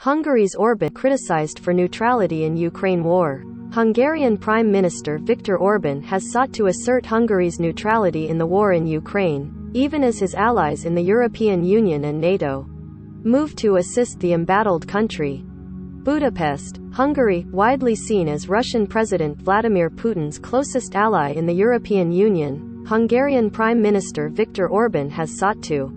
Hungary's Orban criticized for neutrality in Ukraine war. Hungarian Prime Minister Viktor Orban has sought to assert Hungary's neutrality in the war in Ukraine, even as his allies in the European Union and NATO move to assist the embattled country. Budapest, Hungary, widely seen as Russian President Vladimir Putin's closest ally in the European Union, Hungarian Prime Minister Viktor Orban has sought to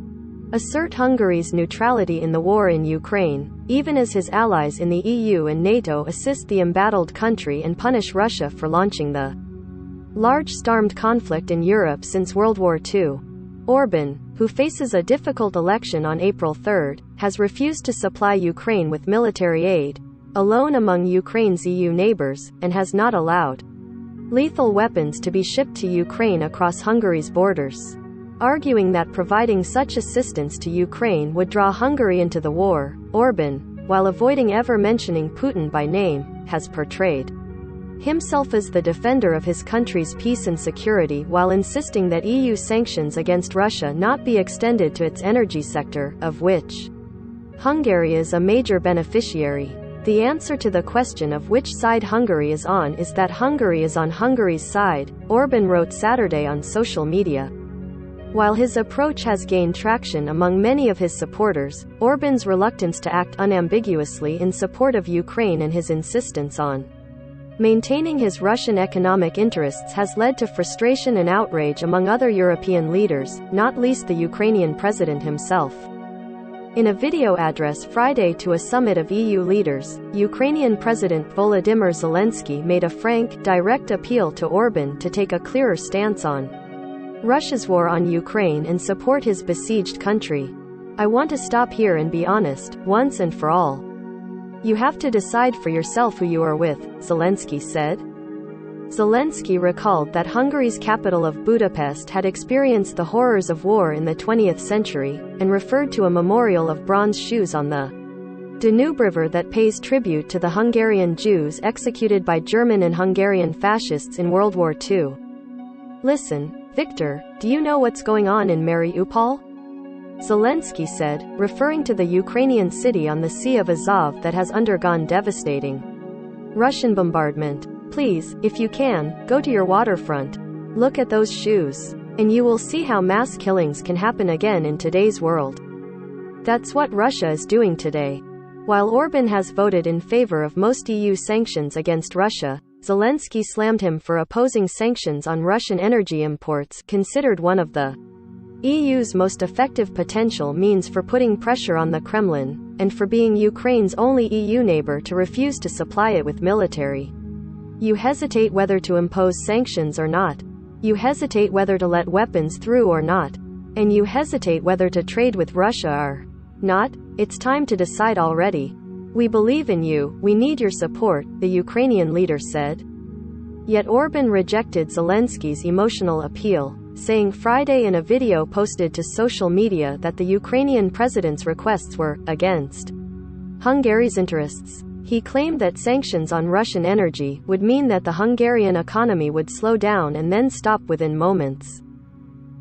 assert Hungary's neutrality in the war in Ukraine, even as his allies in the EU and NATO assist the embattled country and punish Russia for launching the largest armed conflict in Europe since World War II. Orban, who faces a difficult election on April 3, has refused to supply Ukraine with military aid, alone among Ukraine's EU neighbors, and has not allowed lethal weapons to be shipped to Ukraine across Hungary's borders. Arguing that providing such assistance to Ukraine would draw Hungary into the war, Orban, while avoiding ever mentioning Putin by name, has portrayed himself as the defender of his country's peace and security while insisting that EU sanctions against Russia not be extended to its energy sector, of which Hungary is a major beneficiary. The answer to the question of which side Hungary is on is that Hungary is on Hungary's side, Orban wrote Saturday on social media. While his approach has gained traction among many of his supporters, Orban's reluctance to act unambiguously in support of Ukraine and his insistence on maintaining his Russian economic interests has led to frustration and outrage among other European leaders, not least the Ukrainian president himself. In a video address Friday to a summit of EU leaders, Ukrainian President Volodymyr Zelensky made a frank, direct appeal to Orban to take a clearer stance on Russia's war on Ukraine and support his besieged country. "I want to stop here and be honest, once and for all. You have to decide for yourself who you are with," Zelensky said. Zelensky recalled that Hungary's capital of Budapest had experienced the horrors of war in the 20th century, and referred to a memorial of bronze shoes on the Danube River that pays tribute to the Hungarian Jews executed by German and Hungarian fascists in World War II. "Listen, Viktor, do you know what's going on in Mariupol?" Zelensky said, referring to the Ukrainian city on the Sea of Azov that has undergone devastating Russian bombardment. "Please, if you can, go to your waterfront. Look at those shoes. And you will see how mass killings can happen again in today's world. That's what Russia is doing today." While Orban has voted in favor of most EU sanctions against Russia, Zelensky slammed him for opposing sanctions on Russian energy imports, considered one of the EU's most effective potential means for putting pressure on the Kremlin, and for being Ukraine's only EU neighbor to refuse to supply it with military. "You hesitate whether to impose sanctions or not. You hesitate whether to let weapons through or not. And you hesitate whether to trade with Russia or not. It's time to decide already. We believe in you, we need your support," the Ukrainian leader said. Yet Orban rejected Zelensky's emotional appeal, saying Friday in a video posted to social media that the Ukrainian president's requests were against Hungary's interests. He claimed that sanctions on Russian energy would mean that the Hungarian economy would slow down and then stop within moments.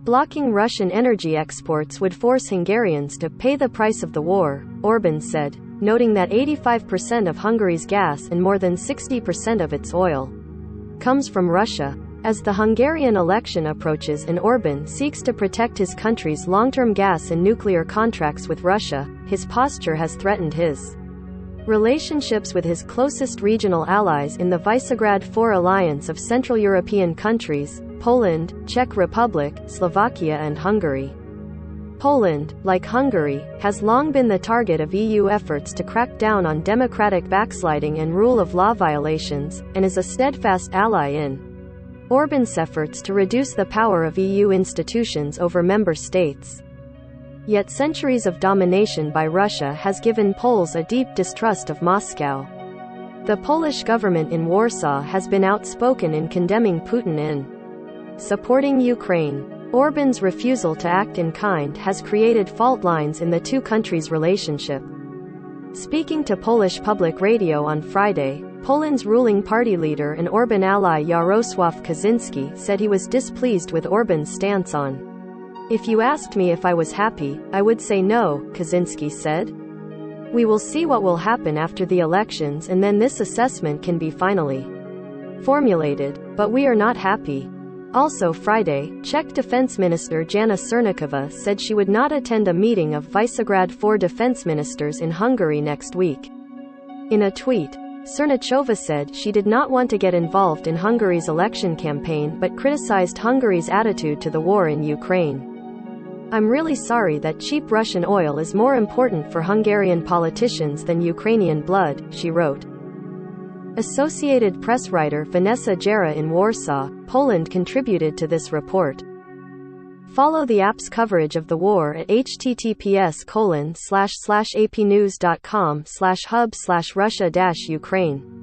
Blocking Russian energy exports would force Hungarians to pay the price of the war, Orban said, noting that 85% of Hungary's gas and more than 60% of its oil comes from Russia. As the Hungarian election approaches and Orban seeks to protect his country's long-term gas and nuclear contracts with Russia, his posture has threatened his relationships with his closest regional allies in the Visegrad 4 alliance of Central European countries, Poland, Czech Republic, Slovakia and Hungary. Poland, like Hungary, has long been the target of EU efforts to crack down on democratic backsliding and rule of law violations, and is a steadfast ally in Orban's efforts to reduce the power of EU institutions over member states. Yet centuries of domination by Russia has given Poles a deep distrust of Moscow. The Polish government in Warsaw has been outspoken in condemning Putin in supporting Ukraine. Orban's refusal to act in kind has created fault lines in the two countries' relationship. Speaking to Polish public radio on Friday, Poland's ruling party leader and Orban ally Jarosław Kaczynski said he was displeased with Orban's stance on "If you asked me if I was happy, I would say no," Kaczynski said. We will see what will happen after the elections, and then this assessment can be finally formulated. But we are not happy. Also Friday, Czech Defense Minister Jana Černochová said she would not attend a meeting of Visegrad 4 defense ministers in Hungary next week. In a tweet, Černochová said she did not want to get involved in Hungary's election campaign but criticized Hungary's attitude to the war in Ukraine. "I'm really sorry that cheap Russian oil is more important for Hungarian politicians than Ukrainian blood," she wrote. Associated Press writer Vanessa Jara in Warsaw, Poland contributed to this report. Follow the app's coverage of the war at https://apnews.com/hub/Russia-Ukraine.